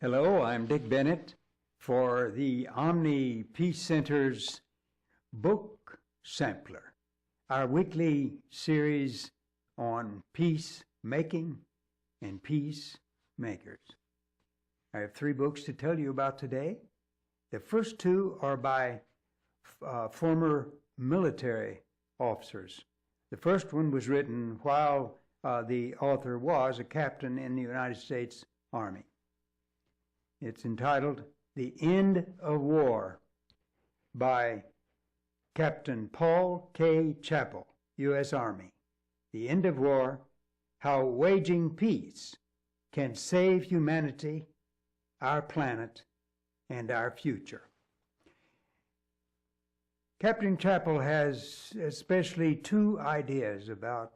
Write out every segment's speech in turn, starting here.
Hello, I'm Dick Bennett for the Omni Peace Center's Book Sampler, our weekly series on peace making and peacemakers. I have 3 books to tell you about today. The first 2 are by former military officers. The first one was written while the author was a captain in the United States Army. It's entitled The End of War by Captain Paul K. Chappell, U.S. Army. The End of War, How Waging Peace Can Save Humanity, Our Planet, and Our Future. Captain Chappell has especially 2 ideas about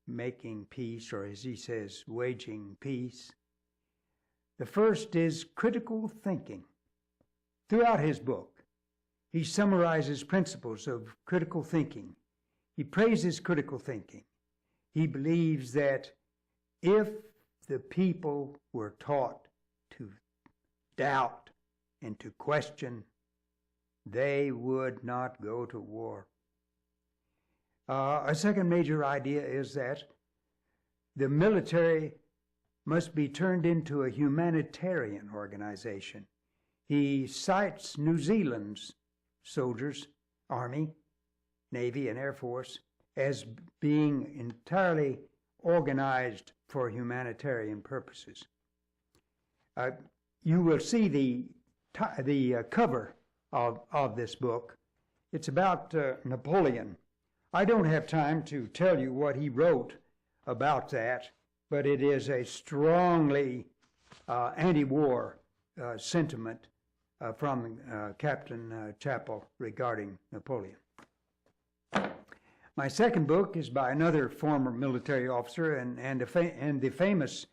making peace, or as he says, waging peace. The first is critical thinking. Throughout his book, he summarizes principles of critical thinking. He praises critical thinking. He believes that if the people were taught to doubt and to question, they would not go to war. A second major idea is that the military must be turned into a humanitarian organization. He cites New Zealand's soldiers, Army, Navy, and Air Force, as being entirely organized for humanitarian purposes. You will see the cover of this book. It's about Napoleon. I don't have time to tell you what he wrote about that, but it is a strongly anti-war sentiment from Captain Chappell regarding Napoleon. My second book is by another former military officer and the famous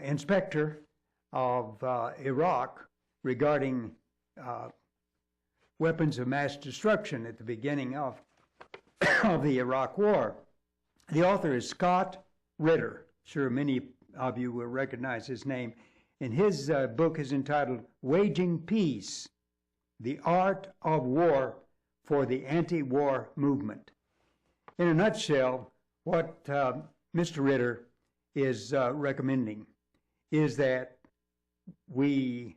inspector of Iraq regarding weapons of mass destruction at the beginning of the Iraq War. The author is Scott Ritter. Sure, many of you will recognize his name. And his book is entitled Waging Peace, The Art of War for the Anti-War Movement. In a nutshell, what Mr. Ritter is recommending is that we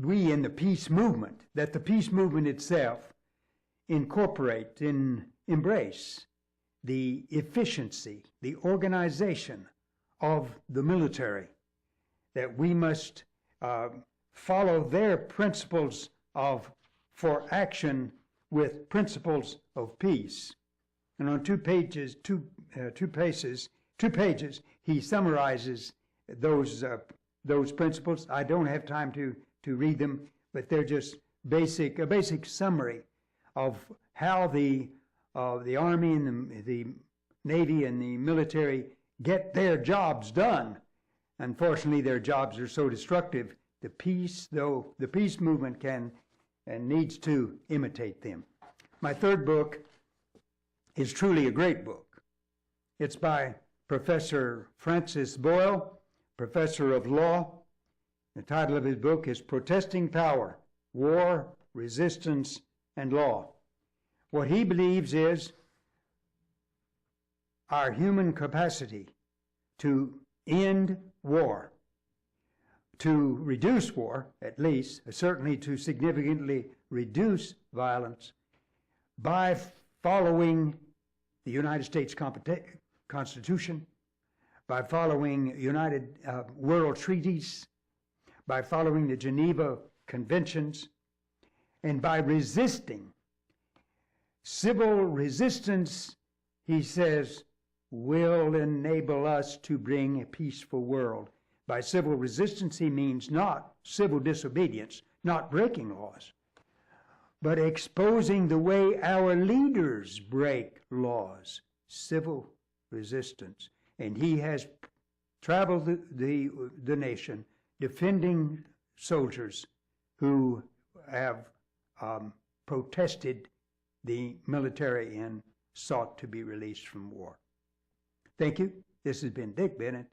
in the peace movement, that the peace movement itself incorporate and embrace the efficiency, the organization of the military, that we must follow their principles for action with principles of peace. And on 2 pages, he summarizes those principles. I don't have time to read them, but they're just a basic summary of how the Army and the Navy and the military get their jobs done. Unfortunately, their jobs are so destructive. The peace movement can and needs to imitate them. My third book is truly a great book. It's by Professor Francis Boyle, professor of law. The title of his book is Protesting Power, War, Resistance, and Law. What he believes is our human capacity to end war, to reduce war, at least, certainly to significantly reduce violence, by following the United States Constitution, by following United World Treaties, by following the Geneva Conventions, and by resisting. Civil resistance, he says, will enable us to bring a peaceful world. By civil resistance, he means not civil disobedience, not breaking laws, but exposing the way our leaders break laws, civil resistance. And he has traveled the nation defending soldiers who have protested the military and sought to be released from war. Thank you. This has been Dick Bennett